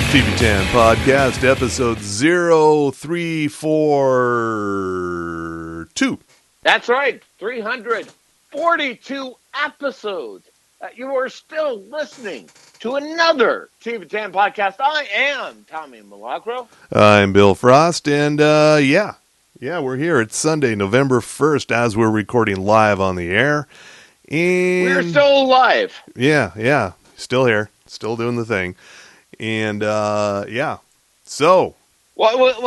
TV10 Podcast, episode 0342. That's right, 342 episodes. You are still listening to another TV10 Podcast. I am Tommy Milagro. I'm Bill Frost, and yeah, we're here. It's Sunday, November 1st, as we're recording live on the air. And we're still alive. Yeah, still here, still doing the thing. And, so. What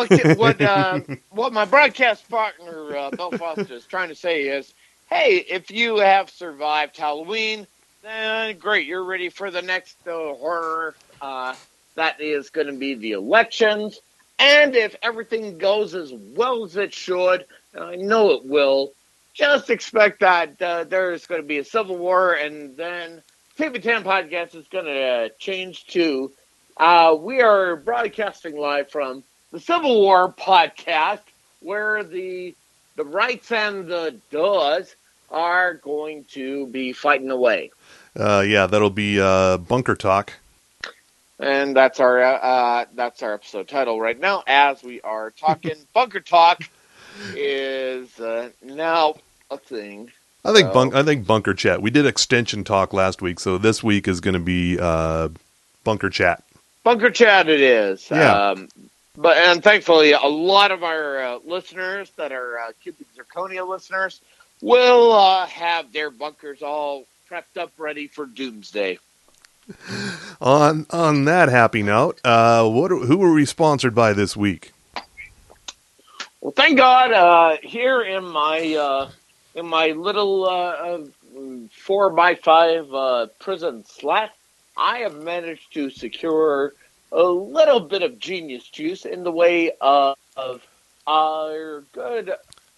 my broadcast partner, Bill Foster, is trying to say is, hey, if you have survived Halloween, then great, you're ready for the next horror. That is going to be the elections. And if everything goes as well as it should, and I know it will, just expect that there's going to be a civil war, and then TV10 Podcast is going to change to... we are broadcasting live from the Civil War podcast, where the rights and the does are going to be fighting away. That'll be Bunker Talk. And that's our episode title right now, as we are talking. Bunker Talk is now a thing. I think Bunker Chat. We did Extension Talk last week, so this week is going to be Bunker Chat. Bunker Chat it is. Yeah. And thankfully, a lot of our listeners that are Cubic Zirconia listeners will have their bunkers all prepped up ready for doomsday. On that happy note, who were we sponsored by this week? Well, thank God, here in my little 4x5 prison slat, I have managed to secure a little bit of genius juice in the way of our good,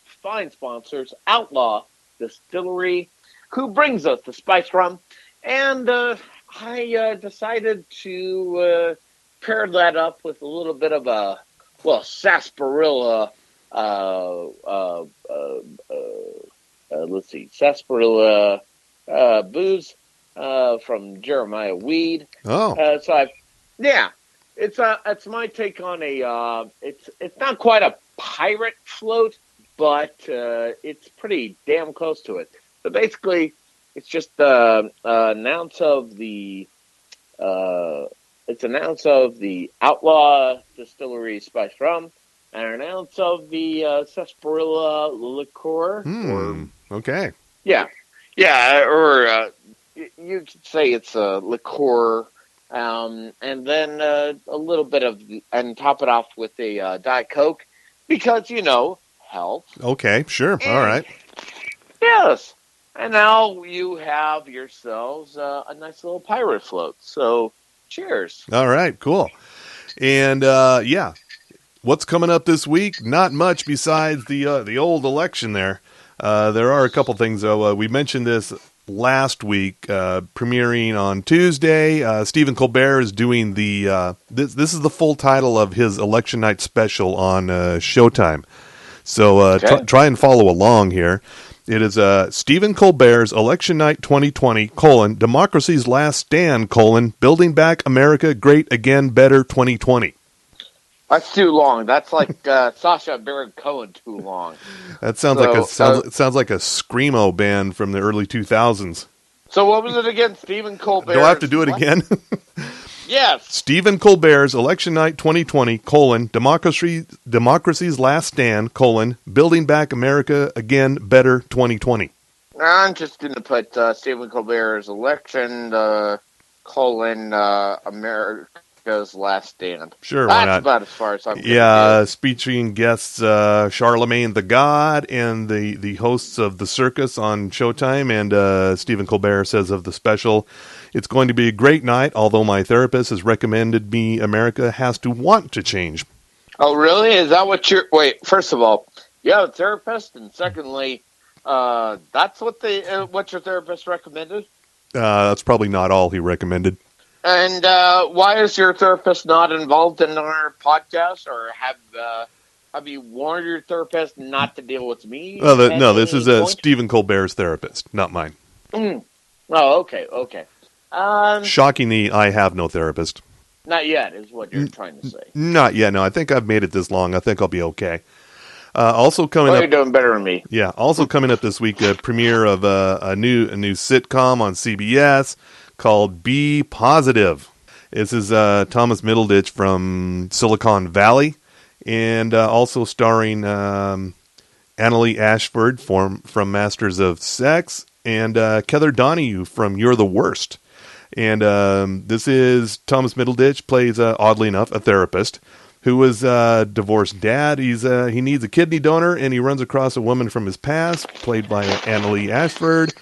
fine sponsors, Outlaw Distillery, who brings us the spiced rum. And I decided to pair that up with a little bit of sarsaparilla. Let's see, sarsaparilla booze. From Jeremiah Weed. Oh, it's my take on a. It's not quite a pirate float, but it's pretty damn close to it. So basically, it's just an ounce of the. It's an ounce of the Outlaw Distillery spiced rum, and an ounce of the sarsaparilla liqueur. Okay. Yeah, or. You could say it's a liqueur, and then a little bit of, and top it off with a Diet Coke, because, health. Okay, sure. All right. Yes. And now you have yourselves a nice little pirate float. So, cheers. All right, cool. And, what's coming up this week? Not much besides the old election there. There are a couple things, though. We mentioned this last week, premiering on Tuesday. Stephen Colbert is doing the this is the full title of his election night special on Showtime. So okay. Try and follow along here. It is Stephen Colbert's Election Night 2020, Democracy's Last Stand, Building Back America Great Again Better 2020. That's too long. That's like Sacha Baron Cohen too long. That sounds sounds like a screamo band from the early 2000s. So what was it again? Stephen Colbert. Do I have to do it again? Yes. Stephen Colbert's Election Night 2020, Democracy's Last Stand, Building Back America Again Better 2020. I'm just going to put Stephen Colbert's election, America's Last Stand. Sure, why not? That's about as far as I'm going to featuring guests Charlemagne the God and the hosts of The Circus on Showtime, and Stephen Colbert says of the special, it's going to be a great night, although my therapist has recommended me America has to want to change. Oh, really? Is that what you're... Wait, first of all, you have a therapist, and secondly, that's what what your therapist recommended? That's probably not all he recommended. And why is your therapist not involved in our podcast, or have you warned your therapist not to deal with me? No, this is Stephen Colbert's therapist, not mine. Oh, okay. Shockingly, I have no therapist. Not yet, is what you're trying to say. Not yet. No, I think I've made it this long. I think I'll be okay. Also coming Oh, up, you're doing better than me. yeah. Also coming up this week, a premiere of a new sitcom on CBS called Be Positive. This is Thomas Middleditch from Silicon Valley, and also starring Annalee Ashford from Masters of Sex, and Heather Donahue from You're the Worst. And this is Thomas Middleditch plays, oddly enough, a therapist who was a divorced dad. He needs a kidney donor, and he runs across a woman from his past, played by Annalee Ashford.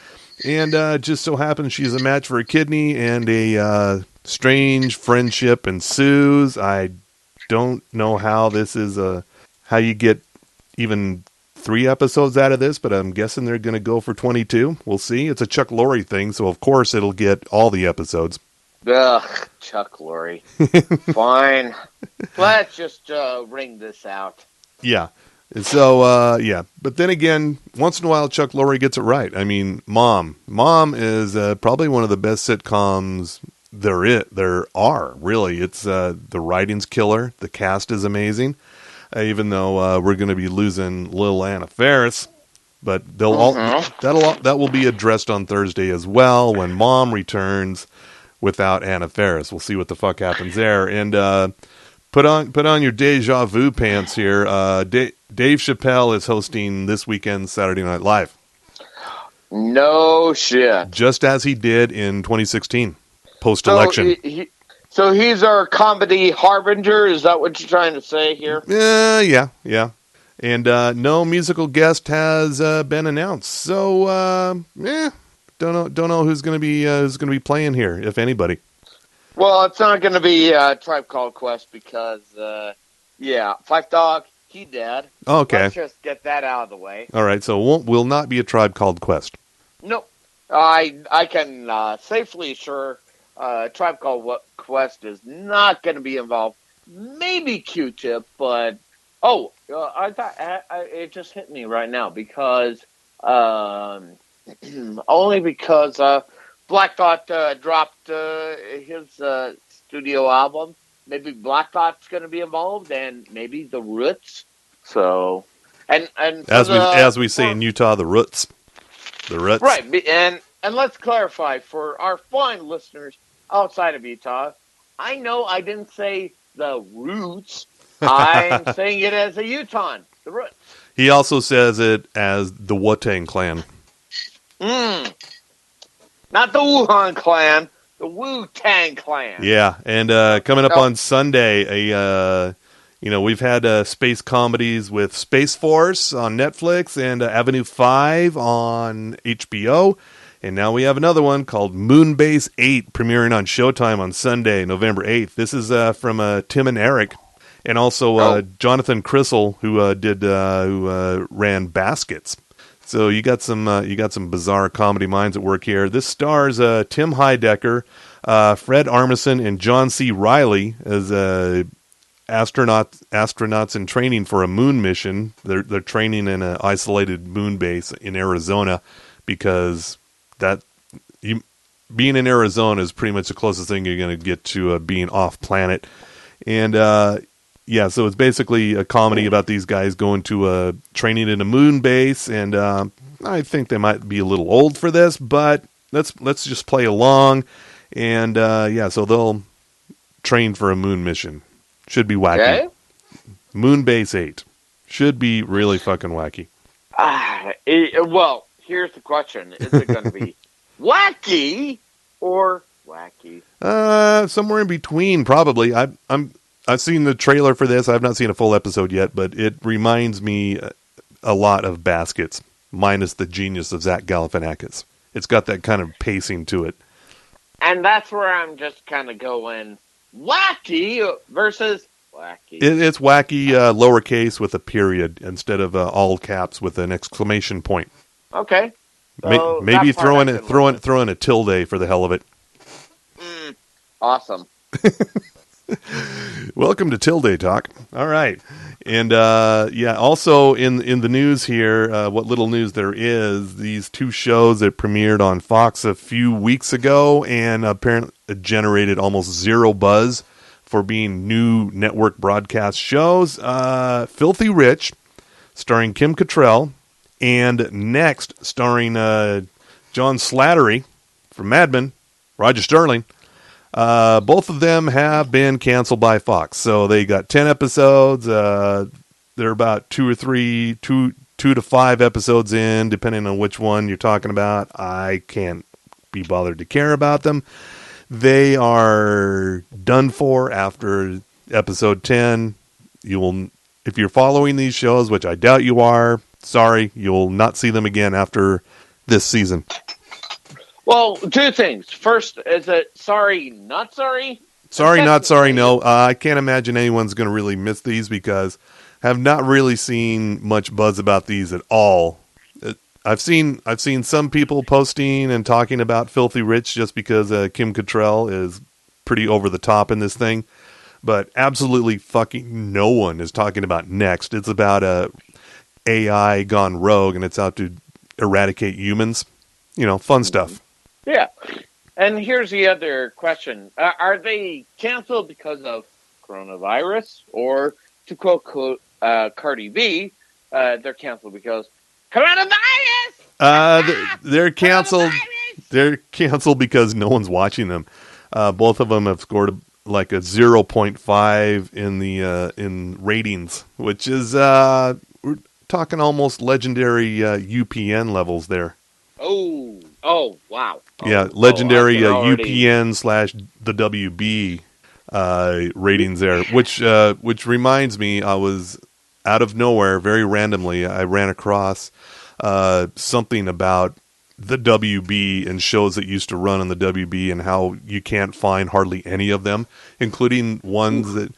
And just so happens she's a match for a kidney, and a strange friendship ensues. I don't know how this is how you get even 3 episodes out of this, but I'm guessing they're going to go for 22. We'll see. It's a Chuck Lorre thing, so of course it'll get all the episodes. Ugh, Chuck Lorre. Fine. Let's just ring this out. Yeah. So, yeah. But then again, once in a while, Chuck Lorre gets it right. I mean, Mom. Mom is probably one of the best sitcoms there are, really. It's the writing's killer. The cast is amazing. Even though we're going to be losing Lil Anna Faris. But that will be addressed on Thursday as well when Mom returns without Anna Faris. We'll see what the fuck happens there. And put on your deja vu pants here. Dave Chappelle is hosting this weekend's Saturday Night Live. No shit. Just as he did in 2016, post-election. So he's our comedy harbinger? Is that what you're trying to say here? Yeah. And no musical guest has been announced. So, don't know who's going to be playing here, if anybody. Well, it's not going to be Tribe Called Quest because, Fife Dog, he dead. Okay. Let's just get that out of the way. All right, so will not be a Tribe Called Quest. Nope. I can safely assure Tribe Called Quest is not going to be involved. Maybe Q-Tip, but I thought it just hit me right now because only because Black Thought dropped his studio album. Maybe Black Thought's going to be involved, and maybe the Roots. So, and as we say in Utah, the Roots. Right, and let's clarify for our fine listeners outside of Utah. I know I didn't say the Roots. I'm saying it as a Utah, the Roots. He also says it as the Wu-Tang Clan. Not the Wuhan Clan, the Wu-Tang Clan. Yeah, and coming up on Sunday, we've had space comedies with Space Force on Netflix and Avenue 5 on HBO. And now we have another one called Moonbase 8 premiering on Showtime on Sunday, November 8th. This is from Tim and Eric, and also Jonathan Crystal, who ran Baskets. So you got some bizarre comedy minds at work here. This stars Tim Heidecker, Fred Armisen, and John C. Reilly as astronauts in training for a moon mission. They're training in an isolated moon base in Arizona because being in Arizona is pretty much the closest thing you're going to get to being off planet. And so it's basically a comedy about these guys going to training in a moon base, and I think they might be a little old for this, but let's just play along. And so they'll train for a moon mission. Should be wacky. Okay. Moonbase 8 should be really fucking wacky. Well, here's the question: is it going to be wacky or wacky? Somewhere in between, probably. I've seen the trailer for this. I've not seen a full episode yet, but it reminds me a lot of Baskets, minus the genius of Zach Galifianakis. It's got that kind of pacing to it. And that's where I'm just kind of going wacky versus wacky. It's wacky, lowercase with a period instead of all caps with an exclamation point. Okay. So maybe throw in a tilde for the hell of it. Awesome. Welcome to Tilde Talk. All right. And also in the news here, what little news there is, these 2 shows that premiered on Fox a few weeks ago and apparently generated almost zero buzz for being new network broadcast shows. Filthy Rich, starring Kim Cattrall, and Next, starring John Slattery from Mad Men, Roger Sterling. Both of them have been canceled by Fox. So they got 10 episodes. They're about 2 to 5 episodes in, depending on which one you're talking about. I can't be bothered to care about them. They are done for after episode 10. You will, if you're following these shows, which I doubt you are, sorry, you'll not see them again after this season. Well, two things. First, is it sorry, not sorry? Sorry, not sorry, no. I can't imagine anyone's going to really miss these because I have not really seen much buzz about these at all. I've seen some people posting and talking about Filthy Rich just because Kim Cattrall is pretty over the top in this thing, but absolutely fucking no one is talking about Next. It's about a AI gone rogue and it's out to eradicate humans. You know, fun stuff. Yeah. And here's the other question. Are they canceled because of coronavirus? Or, to quote Cardi B, they're canceled because coronavirus! They're canceled. They're canceled because no one's watching them. Both of them have scored like a 0.5 in the in ratings, which is we're talking almost legendary UPN levels there. Oh, wow. Yeah, legendary UPN / the WB ratings there, which reminds me, I was out of nowhere, very randomly, I ran across something about the WB and shows that used to run on the WB and how you can't find hardly any of them, including ones that,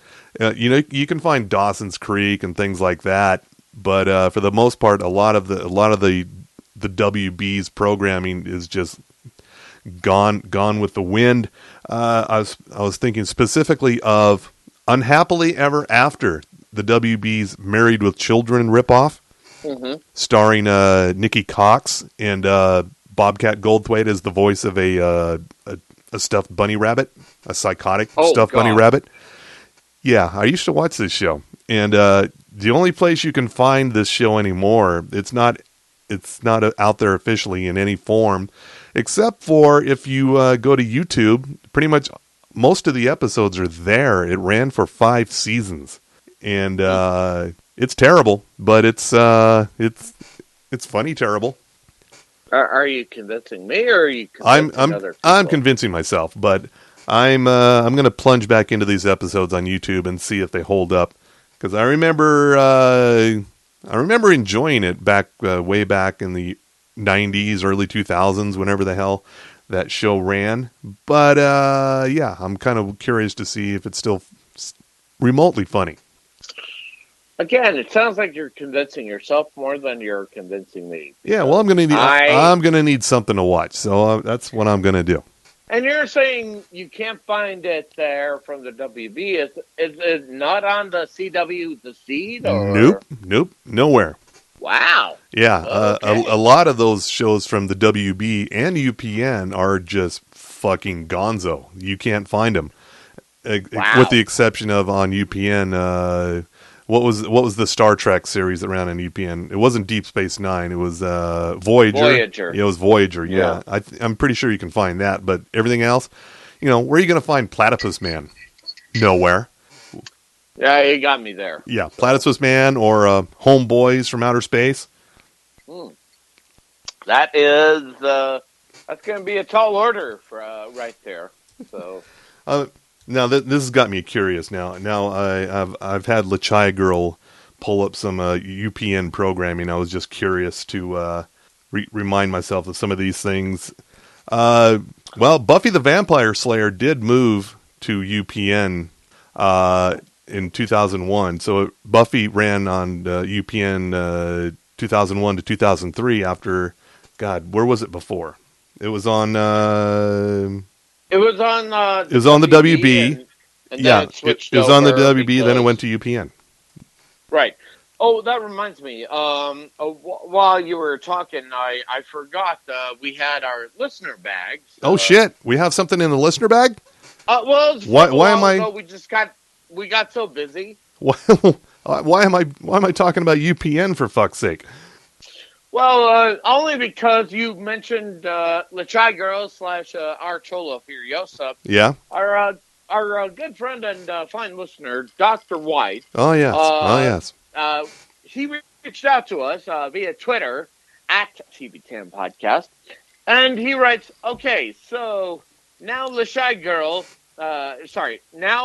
you can find Dawson's Creek and things like that, but for the most part, a lot of the WB's programming is just gone with the wind. I was thinking specifically of Unhappily Ever After, the WB's Married with Children ripoff, starring Nikki Cox and Bobcat Goldthwait as the voice of a stuffed bunny rabbit, a psychotic stuffed bunny rabbit. Yeah, I used to watch this show, and the only place you can find this show anymore, it's not out there officially in any form, except for if you go to YouTube. Pretty much most of the episodes are there. It ran for 5 seasons, and it's terrible, but it's funny terrible. Are you convincing me, or are you convincing other people? I'm convincing myself, but I'm going to plunge back into these episodes on YouTube and see if they hold up, because I remember enjoying it back way back in the 90s, early 2000s, whenever the hell that show ran. But yeah, I'm kind of curious to see if it's still remotely funny. Again, it sounds like you're convincing yourself more than you're convincing me. Yeah, well, I'm gonna need something to watch, so that's what I'm gonna do. And you're saying you can't find it there from the WB? Is it not on the CW, the Seed? Or? Nope, nowhere. Wow. Yeah, okay. A lot of those shows from the WB and UPN are just fucking gonzo. You can't find them, with the exception of on UPN. What was the Star Trek series that ran on UPN? It wasn't Deep Space Nine. It was Voyager. Yeah, it was Voyager. Yeah. I'm pretty sure you can find that. But everything else, where are you going to find Platypus Man? Nowhere. Yeah, you got me there. Yeah, Platypus Man or Homeboys from Outer Space. That is that's going to be a tall order for right there. So. Now this has got me curious. Now I've had LaChai Girl pull up some UPN programming. I was just curious to remind myself of some of these things. Well, Buffy the Vampire Slayer did move to UPN in 2001. So Buffy ran on UPN 2001 to 2003. After, God, where was it before? It was on. It was on the WB. And yeah, it was on the WB, then it went to UPN. Right. Oh, that reminds me. While you were talking, I forgot we had our listener bags. Oh, shit. We have something in the listener bag? Well, it's Why? from a Why am while I? ago. We got so busy. Why, why am I talking about UPN for fuck's sake? Well, only because you mentioned La Chai Girl / Archola Furiosa. Yeah. Our good friend and fine listener, Dr. White, Oh yes. Oh uh, yes. he reached out to us via Twitter at TB10 Podcast, and he writes, "Okay, so now Lashai Girl, now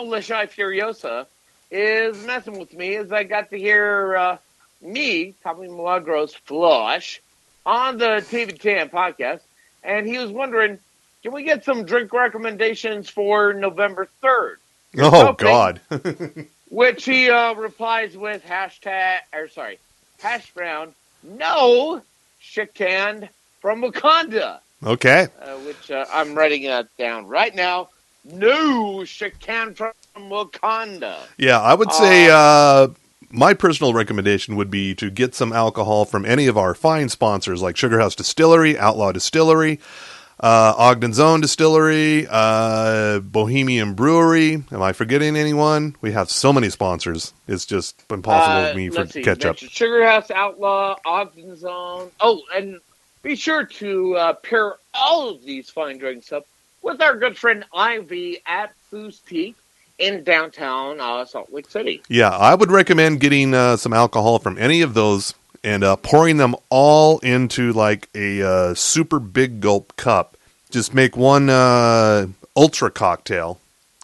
Lashai Furiosa is messing with me as I got to hear me, Tommy Milagros Flush, on the TB10 Podcast, and he was wondering, can we get some drink recommendations for November 3rd? Here's Oh hoping." God. Which he replies with hash brown, no shit canned from Wakanda. Okay. Which I'm writing that down right now. No shit canned from Wakanda. Yeah, I would say my personal recommendation would be to get some alcohol from any of our fine sponsors like Sugar House Distillery, Outlaw Distillery, Ogden's Own Distillery, Bohemian Brewery. Am I forgetting anyone? We have so many sponsors. It's just impossible for me to catch up. Sugar House, Outlaw, Ogden's Own. Oh, and be sure to pair all of these fine drinks up with our good friend Ivy at Boostique in downtown Salt Lake City. Yeah, I would recommend getting some alcohol from any of those and pouring them all into like a super big gulp cup. Just make one ultra cocktail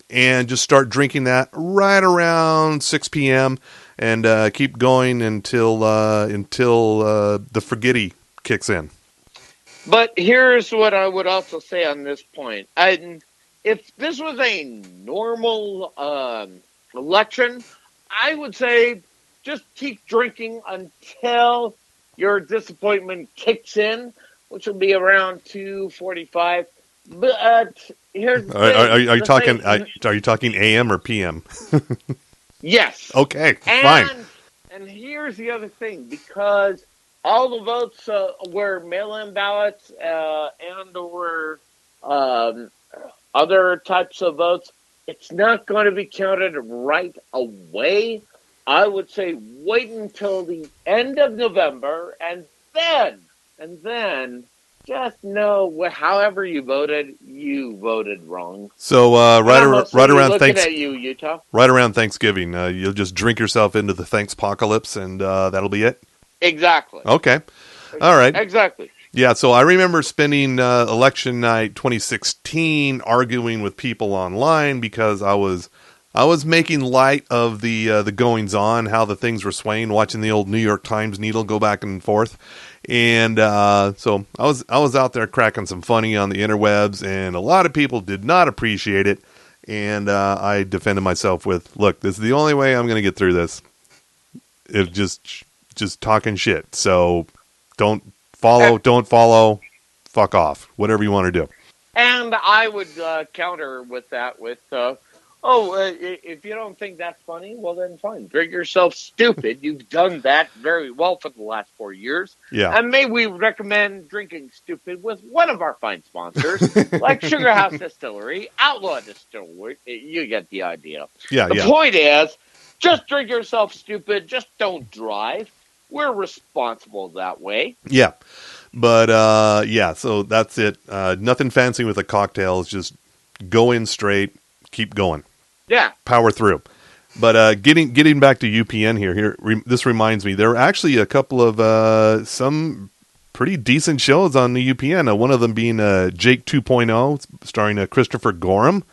and just start drinking that right around 6 p.m. and keep going until the forgetty kicks in. But here's what I would also say on this point. If this was a normal election, I would say just keep drinking until your disappointment kicks in, which will be around 2:45. But here's are you talking? Are you talking AM or PM? Yes. Okay, fine. And here's the other thing, because all the votes were mail-in ballots and or other types of votes. It's not going to be counted right away. I would say wait until the end of November, and then just know however you voted wrong. So right around Utah. Right around Thanksgiving, you'll just drink yourself into the Thankspocalypse, and that'll be it. Exactly. Okay. All right. Exactly. Yeah, so I remember spending election night 2016 arguing with people online because I was making light of the goings on, how the things were swaying, watching the old New York Times needle go back and forth, and so I was out there cracking some funny on the interwebs, and a lot of people did not appreciate it, and I defended myself with, look, this is the only way I'm going to get through this. It just talking shit. So don't follow, fuck off, whatever you want to do. And I would counter with that with, if you don't think that's funny, well then fine. Drink yourself stupid. You've done that very well for the last 4 years. Yeah. And may we recommend drinking stupid with one of our fine sponsors, like Sugar House Distillery, Outlaw Distillery. You get the idea. Yeah, the point is, just drink yourself stupid. Just don't drive. We're responsible that way. Yeah. But, so that's it. Nothing fancy with a cocktail. It's just go in straight, keep going. Yeah. Power through. But getting back to UPN here, this reminds me, there were actually a couple of some pretty decent shows on the UPN. One of them being Jake 2.0, starring Christopher Gorham.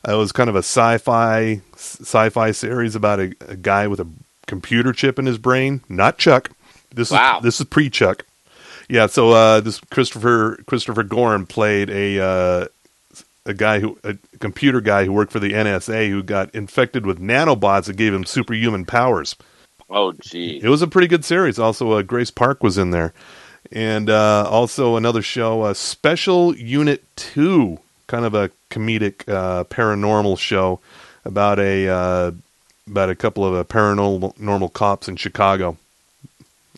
It was kind of a sci-fi series about a guy with a computer chip in his brain. Not Chuck. This is pre-Chuck. Yeah, so this Christopher Gorham played a computer guy who worked for the NSA who got infected with nanobots that gave him superhuman powers. Oh, gee. It was a pretty good series. Also, Grace Park was in there. And also another show, Special Unit 2, kind of a comedic paranormal show about a couple of paranormal cops in Chicago.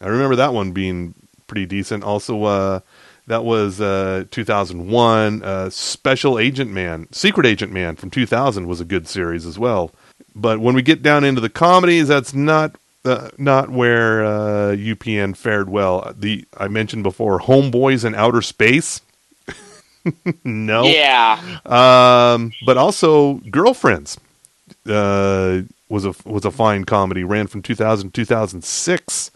I remember that one being pretty decent. Also, That was 2001. Special Agent Man, Secret Agent Man from 2000 was a good series as well. But when we get down into the comedies, that's not where UPN fared well. I mentioned before, Homeboys in Outer Space. No. Yeah. But also Girlfriends was a fine comedy. Ran from 2000 to 2006.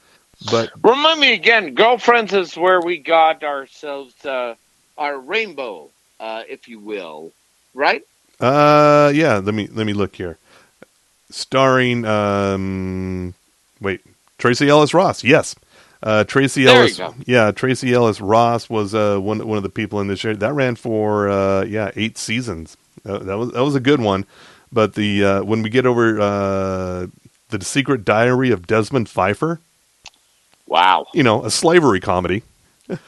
But remind me again, Girlfriends is where we got ourselves our rainbow, if you will, right? Yeah. Let me look here. Starring Tracy Ellis Ross. Yes. Tracy Ellis. Yeah, Tracy Ellis Ross was one of the people in this show. That ran for 8 seasons. That was a good one. But the when we get over the Secret Diary of Desmond Pfeiffer. Wow. A slavery comedy.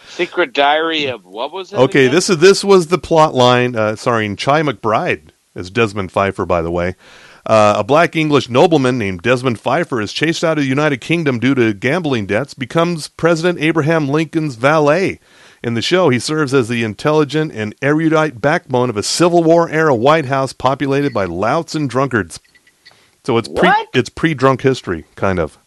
Secret Diary of what was it? Okay, again? this was the plot line starring Chi McBride as Desmond Pfeiffer, by the way. A black English nobleman named Desmond Pfeiffer is chased out of the United Kingdom due to gambling debts, becomes President Abraham Lincoln's valet. In the show, he serves as the intelligent and erudite backbone of a Civil War-era White House populated by louts and drunkards. So it's pre-drunk history, kind of.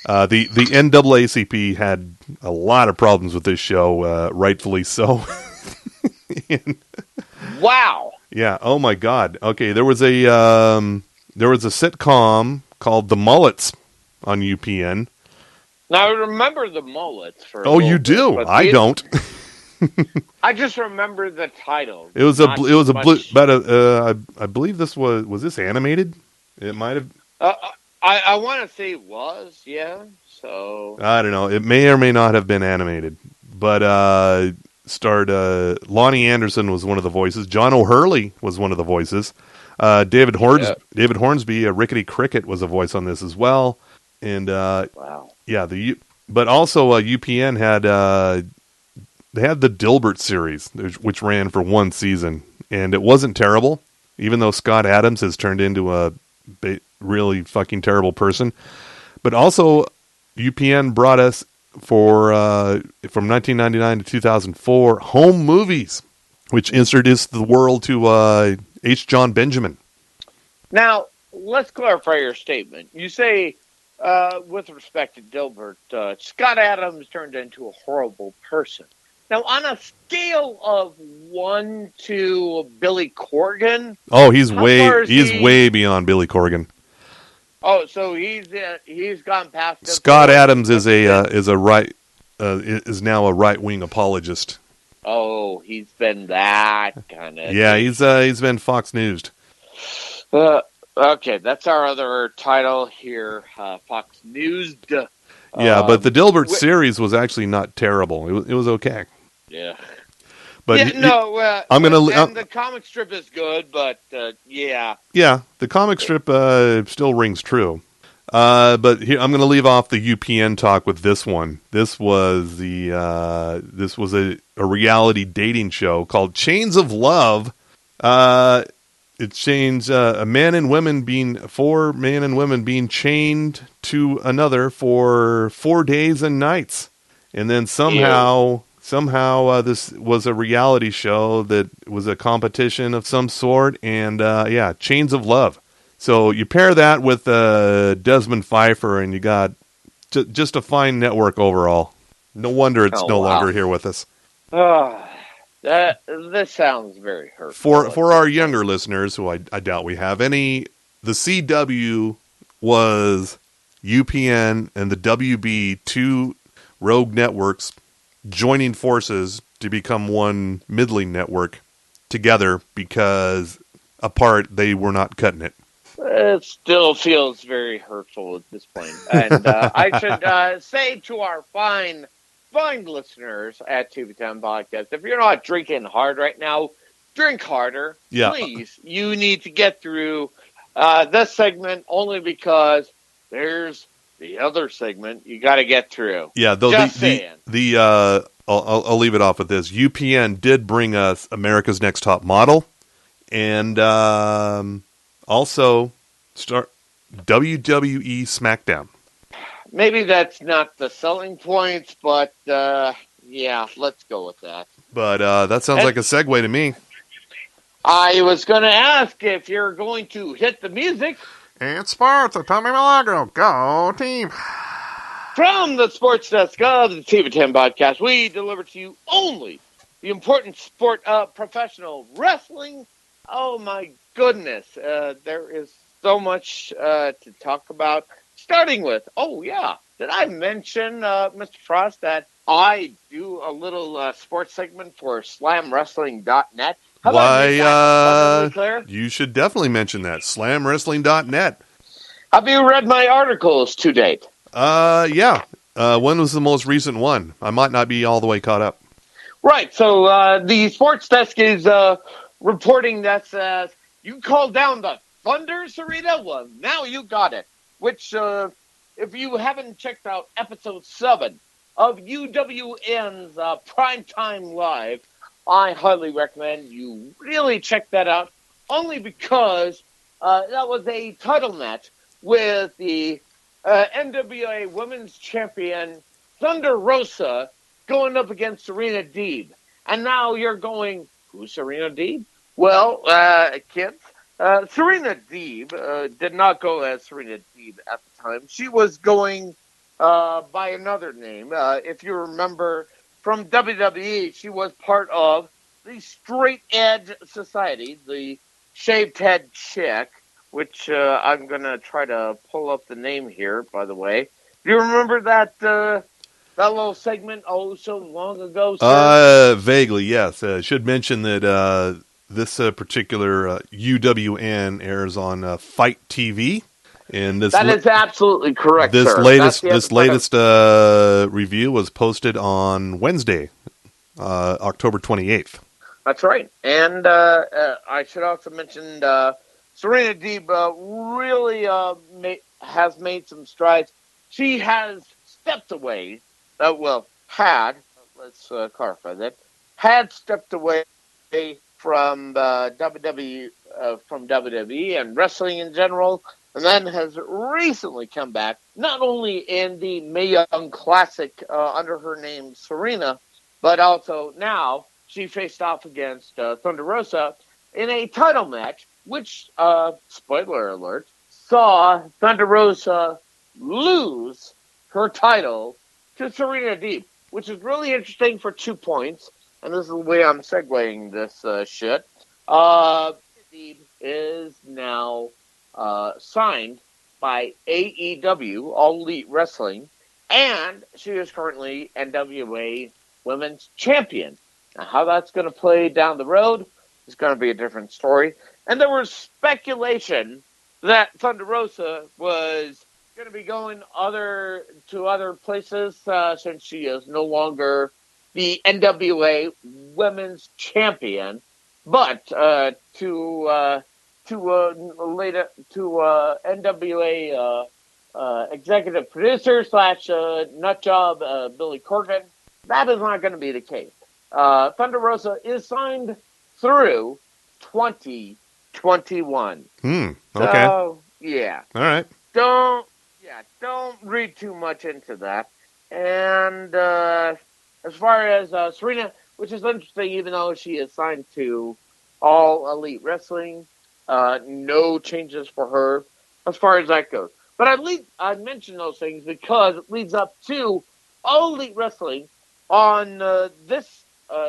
The NAACP had a lot of problems with this show, rightfully so. Wow. Yeah. Oh my God. Okay. There was a sitcom called The Mullets on UPN. Now I remember the Mullets for. Oh, you do? I don't. I just remember the title. It was I believe this was this animated? It might have. I want to say it was, yeah. So I don't know. It may or may not have been animated, but starred Lonnie Anderson was one of the voices. John O'Hurley was one of the voices. David Hornsby, Rickety Cricket was a voice on this as well. And wow, yeah, but also UPN had they had the Dilbert series, which ran for 1 season, and it wasn't terrible, even though Scott Adams has turned into a really fucking terrible person. But also, UPN brought us for from 1999 to 2004 Home Movies, which introduced the world to H. John Benjamin. Now, let's clarify your statement. You say, with respect to Dilbert, Scott Adams turned into a horrible person. Now, on a scale of 1 to Billy Corgan, oh, he's way beyond Billy Corgan. Oh, so he's gone past. Scott Adams is now a right-wing apologist. Oh, he's been that kind of. Yeah, he's been Fox Newsed. Okay, that's our other title here, Fox Newsed. Yeah, but the Dilbert series was actually not terrible. It was okay. Yeah. But the comic strip is good, but yeah. Yeah, the comic strip still rings true. But here, I'm going to leave off the UPN talk with this one. This was a reality dating show called Chains of Love. It chains four men and women being chained to another for 4 days and nights, and then somehow this was a reality show that was a competition of some sort, and Chains of Love. So you pair that with Desmond Pfeiffer, and you got just a fine network overall. No wonder it's no longer here with us. This sounds very hurtful. For our younger listeners, who I doubt we have any, the CW was UPN and the WB, 2 rogue networks joining forces to become one middling network together, because apart they were not cutting it. It still feels very hurtful at this point. And I should say to our fine listeners at TV Time Podcast, if you're not drinking hard right now, drink harder. Yeah. Please. You need to get through this segment only because there's the other segment you got to get through. Yeah, though I'll leave it off with this. UPN did bring us America's Next Top Model, and also start WWE SmackDown. Maybe that's not the selling points, but Yeah, let's go with that. But that sounds And like a segue to me. I was going to ask if you're going to hit the music. It's sports with Tommy Milagro. Go team. From the Sports Desk of the TV10 podcast, we deliver to you only the important sport of professional wrestling. Oh my goodness, there is so much to talk about. Starting with, did I mention, Mr. Frost, that I do a little sports segment for SlamWrestling.net? Have I made Why, that abundantly clear? you should definitely mention that. SlamWrestling.net. Have you read my articles to date? Yeah. When was the most recent one? I might not be all the way caught up. Right. So the sports desk is reporting that says you called down the Thunder, Sarita. Well, now you got it. Which, if you haven't checked out episode 7 of UWN's Primetime Live, I highly recommend you really check that out. Only because that was a title match with the NWA Women's Champion Thunder Rosa going up against Serena Deeb. And now you're going, who's Serena Deeb? Well, kids, Serena Deeb did not go as Serena Deeb at the time. She was going by another name. If you remember from WWE, she was part of the Straight Edge Society, the Shaved Head Chick, which I'm going to try to pull up the name here, by the way. Do you remember that little segment so long ago, sir? Vaguely, yes. Should mention that this particular UWN airs on Fight TV, and That is absolutely correct, sir. That's the this episode latest review was posted on Wednesday, October 28th. That's right. And I should also mention Serena Deeb really has made some strides. She has stepped away. Let's clarify that. Had stepped away from WWE and wrestling in general, and then has recently come back, not only in the Mae Young Classic under her name Serena, but also now she faced off against Thunder Rosa in a title match, which, spoiler alert, saw Thunder Rosa lose her title to Serena Deeb, which is really interesting for 2 points. And this is the way I'm segueing this shit. Deeb is now signed by AEW, All Elite Wrestling, and she is currently NWA Women's Champion. Now, how that's going to play down the road is going to be a different story. And there was speculation that Thunder Rosa was going to be going to other places since she is no longer the NWA Women's Champion. But to NWA executive producer / nutjob Billy Corgan, that is not going to be the case. Thunder Rosa is signed through 2021. Okay. So, yeah. All right. Don't read too much into that. And as far as Serena, which is interesting, even though she is signed to All Elite Wrestling, no changes for her as far as that goes. But I mention those things because it leads up to All Elite Wrestling on this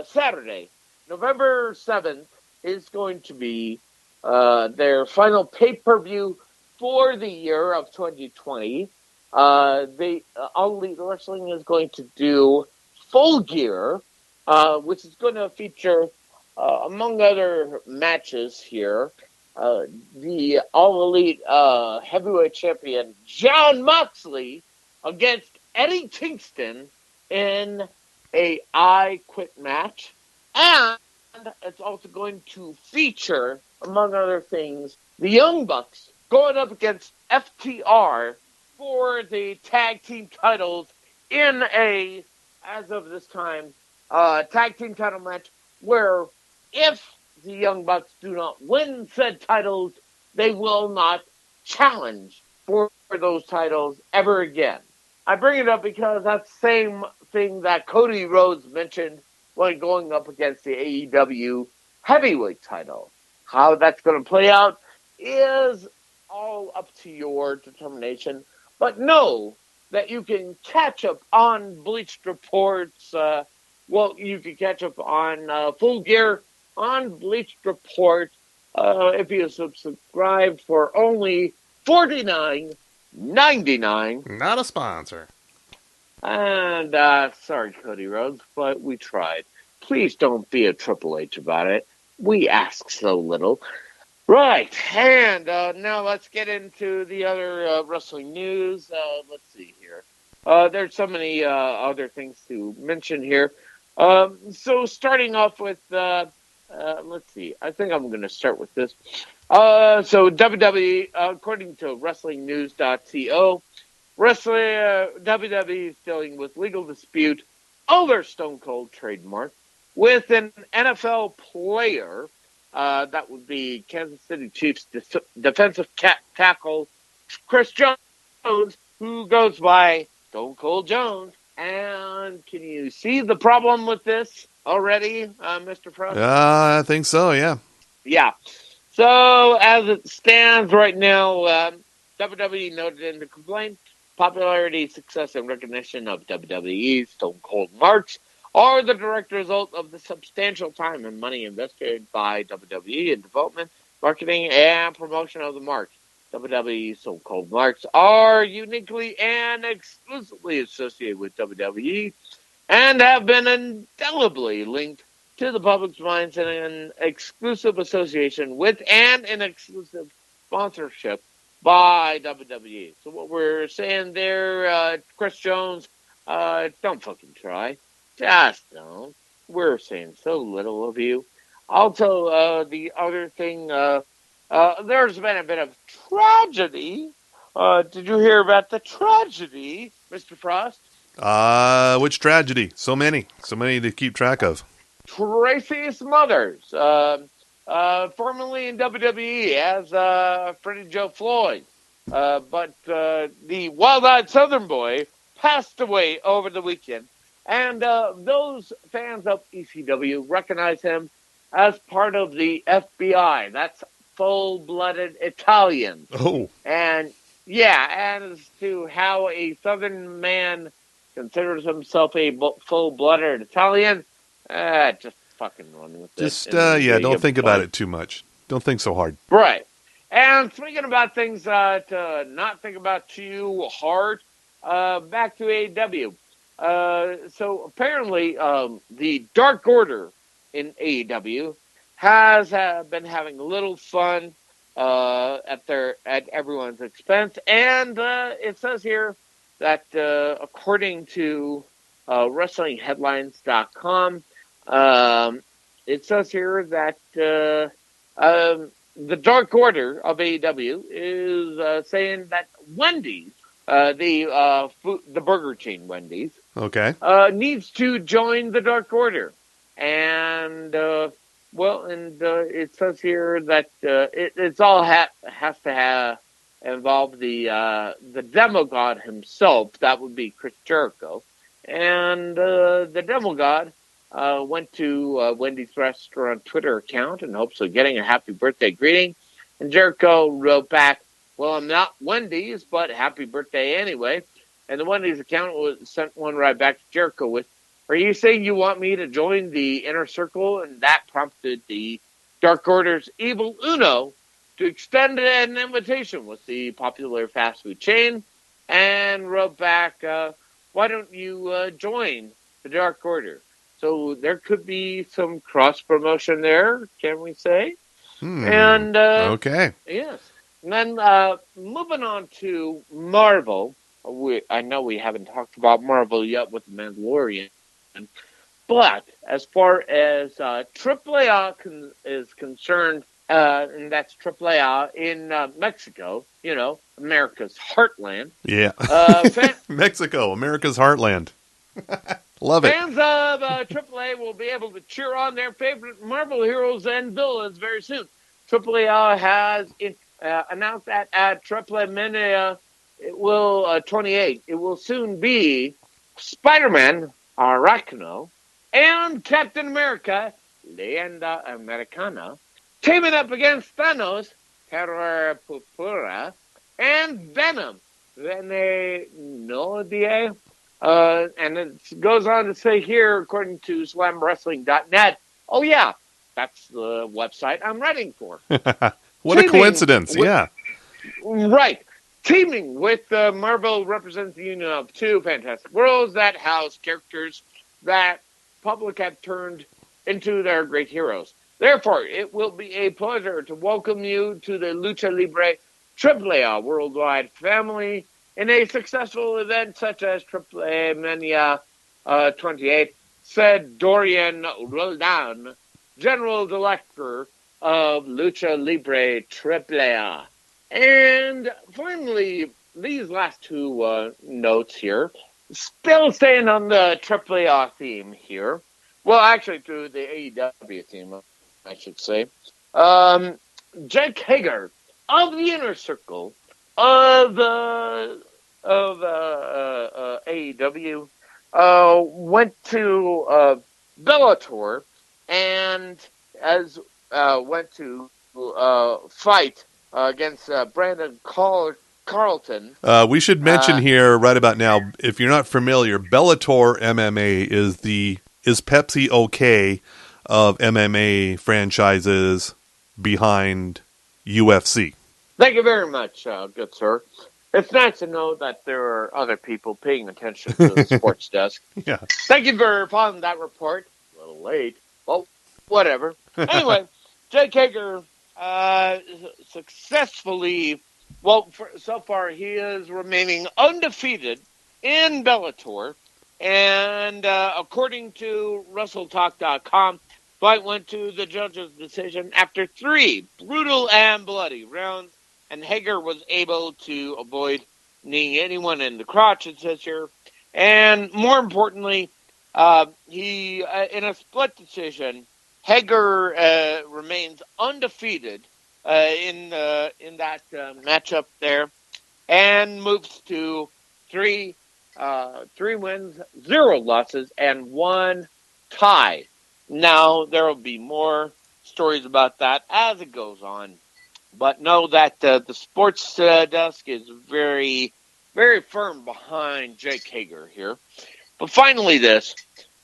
Saturday, November 7th, is going to be their final pay-per-view for the year of 2020. All Elite Wrestling is going to do Full Gear, which is going to feature, among other matches here, the All Elite Heavyweight Champion Jon Moxley against Eddie Kingston in a I Quit match. And it's also going to feature, among other things, the Young Bucks going up against FTR for the tag team titles in a, as of this time, tag team title match where if the Young Bucks do not win said titles, they will not challenge for those titles ever again. I bring it up because that same something that Cody Rhodes mentioned when going up against the AEW heavyweight title. How that's going to play out is all up to your determination. But know that you can catch up on Bleached Reports. You can catch up on Full Gear on Bleached Report if you subscribe for only $49.99. Not a sponsor. And sorry, Cody Rhodes, but we tried. Please don't be a Triple H about it. We ask so little. Right, and now let's get into the other wrestling news. Let's see here. There's so many other things to mention here. So starting off with, let's see. I think I'm going to start with this. So WWE, according to WrestlingNews.co, WWE is dealing with legal dispute over Stone Cold trademark with an NFL player. That would be Kansas City Chiefs defensive tackle Chris Jones, who goes by Stone Cold Jones. And can you see the problem with this already, Mr. Frost? I think so, yeah. Yeah. So as it stands right now, WWE noted in the complaint, popularity, success, and recognition of WWE's Stone Cold marks are the direct result of the substantial time and money invested by WWE in development, marketing, and promotion of the mark. WWE Stone Cold marks are uniquely and exclusively associated with WWE and have been indelibly linked to the public's minds in an exclusive association with and an exclusive sponsorship by WWE. So what we're saying there, Chris Jones, don't fucking try. Just don't. We're saying so little of you. Also, the other thing, there's been a bit of tragedy. Did you hear about the tragedy, Mr. Frost? Which tragedy? So many to keep track of. Tracy Smothers, formerly in WWE as Freddie Joe Floyd, but the wild-eyed Southern boy passed away over the weekend, and those fans of ECW recognize him as part of the FBI. That's full-blooded Italian. Oh. And yeah, as to how a Southern man considers himself a full-blooded Italian, just fucking run with it. Just, don't think about it too much. Don't think so hard. Right. And speaking about things to not think about too hard, back to AEW. So apparently, the Dark Order in AEW has been having a little fun at everyone's expense, and it says here that according to WrestlingHeadlines.com, it says here that the Dark Order of AEW is saying that Wendy's, the burger chain Wendy's, okay, needs to join the Dark Order, and it says here that it's all has to involve the Demogod himself. That would be Chris Jericho, and the Demogod went to Wendy's restaurant Twitter account in hopes of getting a happy birthday greeting, and Jericho wrote back, "Well, I'm not Wendy's, but happy birthday anyway." And the Wendy's account sent one right back to Jericho with, "Are you saying you want me to join the inner circle?" And that prompted the Dark Order's Evil Uno to extend an invitation with the popular fast food chain and wrote back, "Why don't you join the Dark Order?" So there could be some cross-promotion there, can we say? And okay. yes. And then moving on to Marvel. I know we haven't talked about Marvel yet with The Mandalorian. But as far as AAA is concerned, and that's AAA in Mexico, America's heartland. Yeah. Mexico, America's heartland. Love it. Fans of AAA will be able to cheer on their favorite Marvel heroes and villains very soon. AAA has announced that at AAA Mania, it will 28. It will soon be Spider-Man Arachno, and Captain America, Leyenda Americana, teaming up against Thanos, Terra Purpura, and Venom, Venenodia. And it goes on to say here, according to SlamWrestling.net, oh yeah, that's the website I'm writing for. What a Teaming coincidence! with, Yeah. right, teaming with Marvel represents the union of two fantastic worlds that house characters that public have turned into their great heroes. Therefore, it will be a pleasure to welcome you to the Lucha Libre AAA worldwide family in a successful event such as AAA Mania 28, said Dorian Roldan, General Director of Lucha Libre AAA. And finally, these last two notes here, still staying on the AAA theme here. Well, actually, through the AEW theme, I should say. Um, Jake Hager of the Inner Circle of AEW went to Bellator and as went to fight against Brandon Carlton. We should mention here right about now, if you're not familiar, Bellator MMA is Pepsi OK of MMA franchises behind UFC. Thank you very much, good sir. It's nice to know that there are other people paying attention to the sports desk. Yeah. Thank you for following that report. A little late. Well, whatever. Anyway, Jake Hager successfully, so far he is remaining undefeated in Bellator. And according to WrestleTalk.com, fight went to the judge's decision after 3 brutal and bloody rounds, and Hager was able to avoid kneeing anyone in the crotch, it says here. And more importantly, he in a split decision, Hager remains undefeated in that matchup there, and moves to three wins, 0 losses, and 1 tie. Now there will be more stories about that as it goes on, but know that the sports desk is very, very firm behind Jake Hager here. But finally,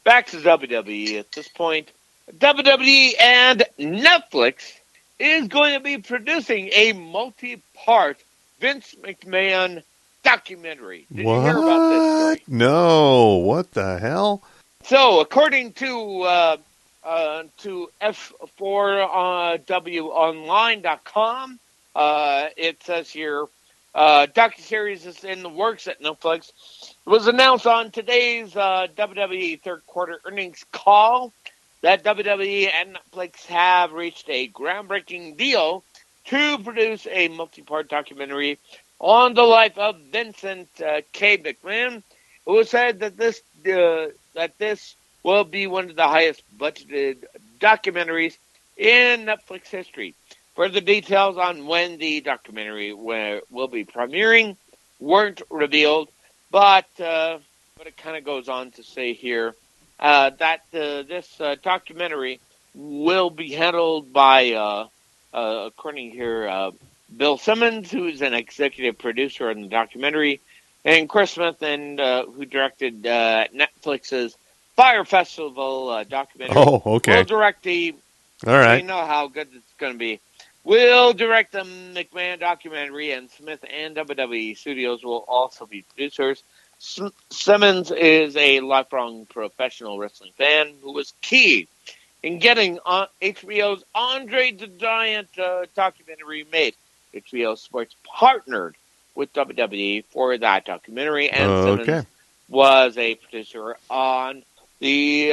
back to WWE at this point. WWE and Netflix is going to be producing a multi-part Vince McMahon documentary. Did you hear about this story? No. What the hell? So, according to F4WOnline.com, it says here, docuseries is in the works at Netflix. It was announced on today's WWE third quarter earnings call that WWE and Netflix have reached a groundbreaking deal to produce a multi-part documentary on the life of Vincent K. McMahon, who said that this will be one of the highest budgeted documentaries in Netflix history. Further details on when the documentary will be premiering weren't revealed, but it kind of goes on to say here that this documentary will be handled by, according here, Bill Simmons, who is an executive producer on the documentary, and Chris Smith, who directed Netflix's Fire Festival documentary. Oh, okay. Will direct the. All right. You know how good it's going to be. Will direct the McMahon documentary, and Smith and WWE Studios will also be producers. Simmons is a lifelong professional wrestling fan who was key in getting HBO's Andre the Giant documentary made. HBO Sports partnered with WWE for that documentary, and Simmons was a producer on the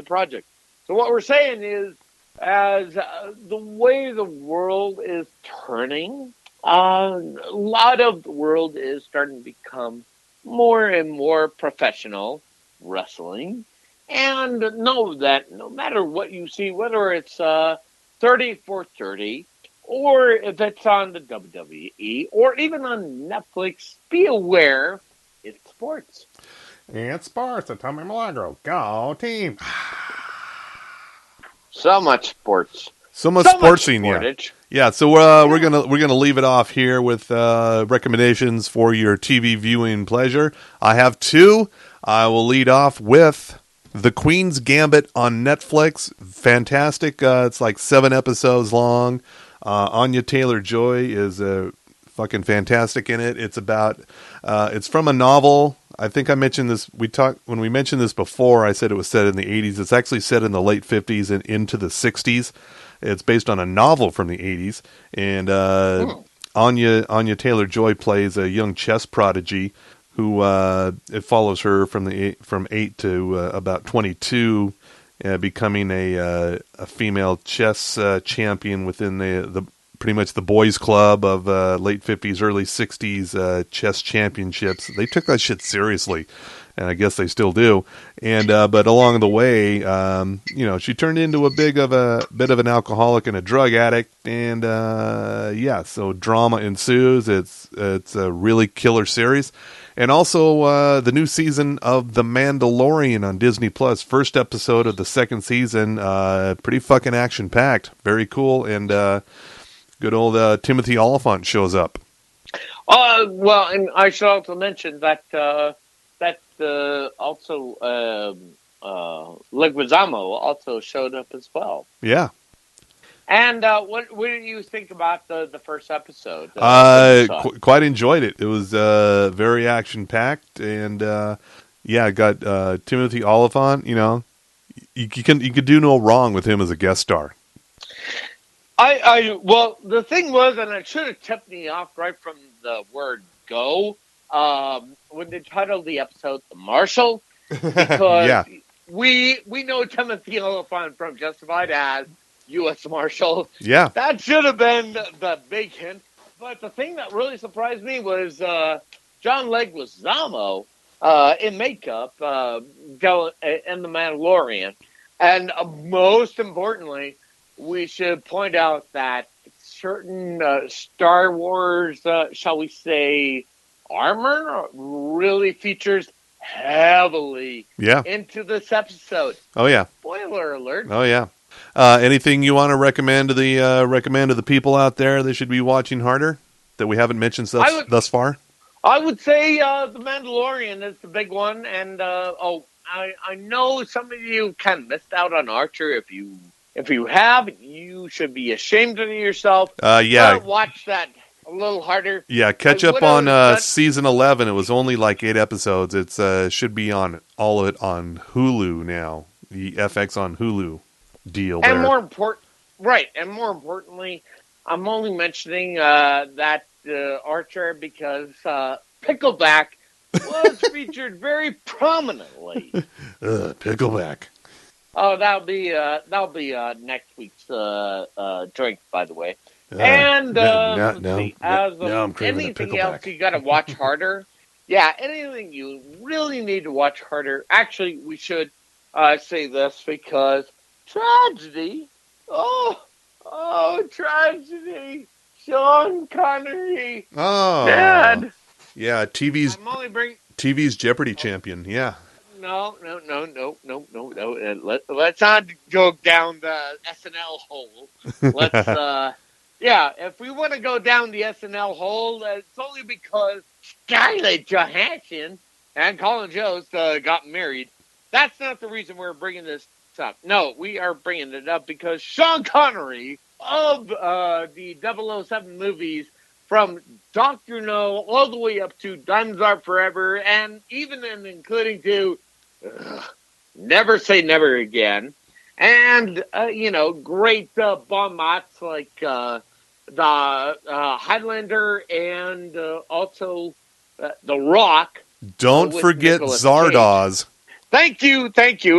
project. So what we're saying is, as the way the world is turning, a lot of the world is starting to become more and more professional wrestling. And know that no matter what you see, whether it's 30 for 30, or if it's on the WWE, or even on Netflix, be aware it's sports. It's sports at Tommy Milagro. Go team. So much sports. So much So much sportsing, yeah. sportage. Yeah, so we're gonna leave it off here with recommendations for your TV viewing pleasure. I have two. I will lead off with The Queen's Gambit on Netflix. Fantastic. It's like 7 episodes long. Anya Taylor-Joy is fucking fantastic in it. It's about it's from a novel. I think I mentioned this. When we mentioned this before. I said it was set in the 80s. It's actually set in the late 50s and into the 60s. It's based on a novel from the 80s, and Anya Taylor-Joy plays a young chess prodigy who it follows her from 8 to about 22, becoming a female chess champion within the pretty much the boys' club of late 50s, early 60s chess championships. They took that shit seriously, and I guess they still do. And but along the way, she turned into a bit of an alcoholic and a drug addict, and so drama ensues. It's a really killer series. And also the new season of The Mandalorian on Disney Plus. First episode of the second season. Pretty fucking action packed. Very cool. And good old Timothy Olyphant shows up. Well, and I should also mention that Leguizamo also showed up as well. Yeah. And what did you think about the first episode? Quite enjoyed it. It was very action packed, and got Timothy Olyphant. You could do no wrong with him as a guest star. Well, the thing was, and it should have tipped me off right from the word go, when they titled the episode "The Marshal," because we know Timothy Olyphant from Justified as U.S. Marshal. Yeah. That should have been the big hint. But the thing that really surprised me was John Leguizamo in makeup in The Mandalorian. And most importantly, we should point out that certain Star Wars, shall we say, armor really features heavily into this episode. Oh, yeah. Spoiler alert. Oh, yeah. Anything you want to recommend to the people out there that should be watching harder that we haven't mentioned thus far? I would say The Mandalorian is the big one, and I know some of you kind of missed out on Archer. If you have, you should be ashamed of yourself. Watch that a little harder. Yeah, catch up on season 11. It was only like 8 episodes. It's should be on all of it on Hulu now. The FX on Hulu deal and there. more importantly, I'm only mentioning that Archer because Pickleback was featured very prominently. Pickleback. Oh, that'll be next week's drink, by the way. And anything else you got to watch harder. Yeah, anything you really need to watch harder. Actually, we should say this because tragedy. Oh, tragedy. Sean Connery. Oh, Dad. Yeah, TV's Jeopardy champion. Yeah. No. Let's not go down the SNL hole. Let's, if we want to go down the SNL hole, it's only because Scarlett Johansson and Colin Jost got married. That's not the reason we're bringing this up. No, we are bringing it up because Sean Connery of the 007 movies, from Dr. No all the way up to Diamonds Are Forever, and even including to Never Say Never Again, and great bon mots like the Highlander and also The Rock. Don't forget Zardoz. Thank you.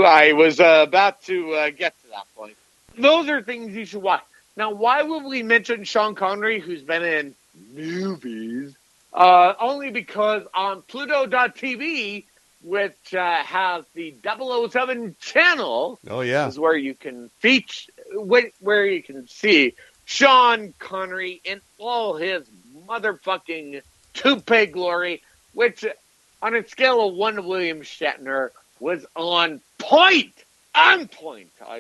I was about to get to that point. Those are things you should watch. Now, why would we mention Sean Connery, who's been in movies? Only because on Pluto.tv, which has the 007 channel, is where you can where you can see Sean Connery in all his motherfucking toupee glory, which on a scale of 1 to William Shatner, was on point, I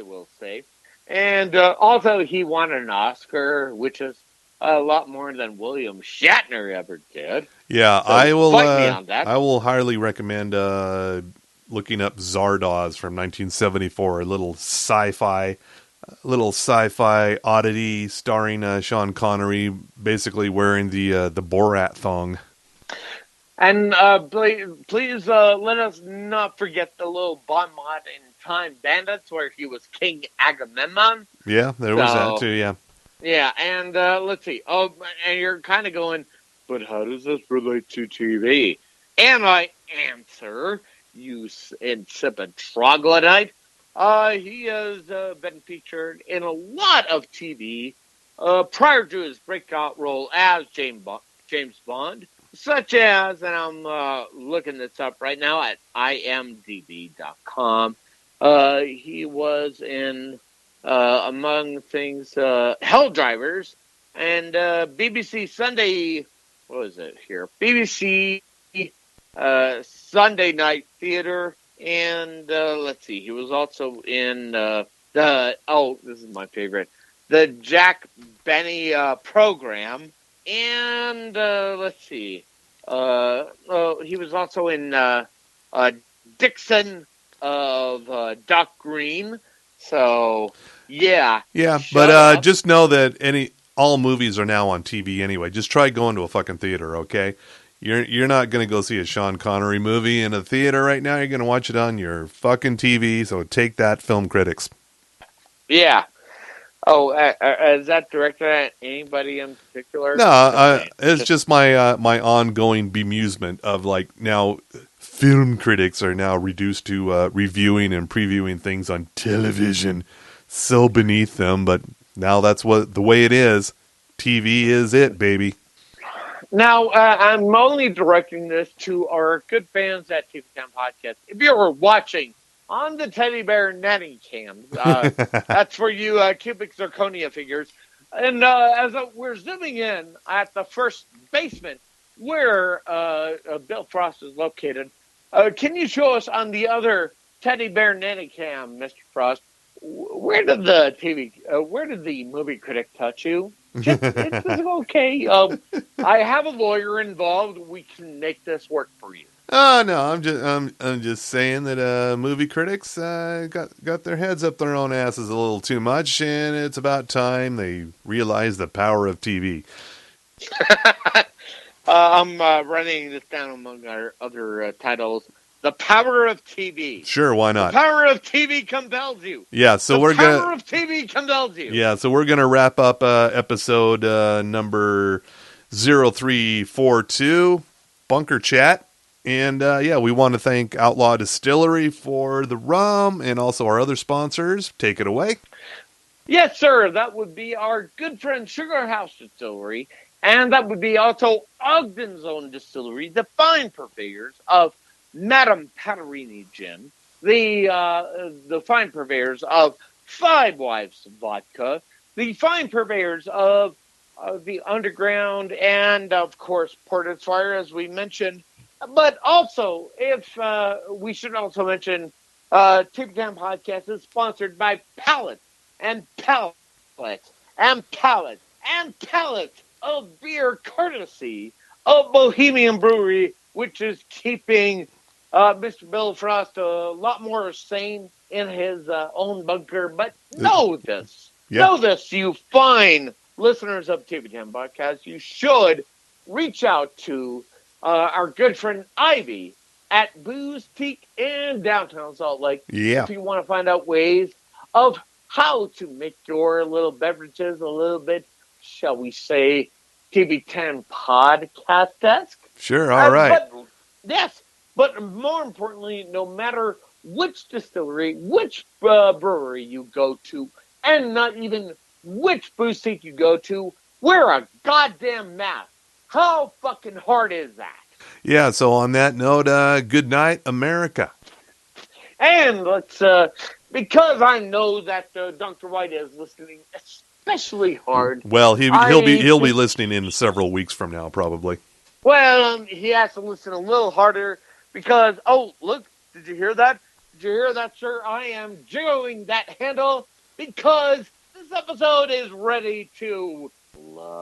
will say. And also, he won an Oscar, which is a lot more than William Shatner ever did. Yeah, So fight me on that. I will highly recommend looking up Zardoz from 1974, a little sci-fi oddity starring Sean Connery, basically wearing the Borat thong. And please let us not forget the little Bon Mot in Time Bandits, where he was King Agamemnon. Yeah, there was that too. Yeah. Yeah, and let's see. Oh, and you're kind of going, but how does this relate to TV? And I answer, you insipid troglodyte. He has been featured in a lot of TV prior to his breakout role as James Bond, such as, and I'm looking this up right now at imdb.com. He was in, among things, Hell Drivers and BBC Sunday. What was it here? BBC Sunday Night Theater. And let's see, he was also in this is my favorite, the Jack Benny program. And let's see, he was also in Dixon of Doc Green. So, yeah. Yeah, but just know that all movies are now on TV anyway. Just try going to a fucking theater, okay? You're not going to go see a Sean Connery movie in a theater right now. You're going to watch it on your fucking TV, so take that, film critics. Yeah. Oh, is that directed at anybody in particular? No, it's just my my ongoing bemusement of, like, now film critics are now reduced to reviewing and previewing things on television. So beneath them, but now that's the way it is. TV is it, baby. Now, I'm only directing this to our good fans at TV Town Podcast. If you were watching on the Teddy Bear Nanny Cam, that's for you cubic zirconia figures. And as we're zooming in at the first basement where Bill Frost is located, can you show us on the other Teddy Bear Nanny Cam, Mr. Frost, where did the movie critic touch you? It's okay. I have a lawyer involved. We can make this work for you. Oh no, I'm just saying that movie critics got their heads up their own asses a little too much, and it's about time they realize the power of TV. I'm running this down among our other titles. The power of TV. Sure, why not? The power of TV compels you. Yeah, so the power of TV compels you. Yeah, so we're gonna wrap up episode number 0342, Bunker Chat, and we want to thank Outlaw Distillery for the rum and also our other sponsors. Take it away. Yes, sir. That would be our good friend Sugar House Distillery, and that would be also Ogden's own distillery, the fine purveyors of Madame Patarini Gin, the fine purveyors of Five Wives Vodka, the fine purveyors of the Underground, and of course Portage Fire, as we mentioned. But also, if we should also mention, Tip Town Podcast is sponsored by Pallet and Pallet and Pallet and Pallet of beer, courtesy of Bohemian Brewery, which is keeping Mr. Bill Frost a lot more sane in his own bunker. But know this. Yeah. Know this, you fine listeners of TV 10 Podcast. You should reach out to our good friend Ivy at Booze Peak in downtown Salt Lake. Yeah. If you want to find out ways of how to make your little beverages a little bit, shall we say, TV 10 podcast-esque. Sure, all right. Yes. But more importantly, no matter which distillery, which brewery you go to, and not even which boutique you go to, wear a goddamn mask. How fucking hard is that? Yeah, so on that note, good night, America. And let's, because I know that Dr. White is listening especially hard. Well, he'll be listening in several weeks from now, probably. Well, he has to listen a little harder Because, oh, look, did you hear that? Did you hear that, sir? I am jiggling that handle because this episode is ready to flush.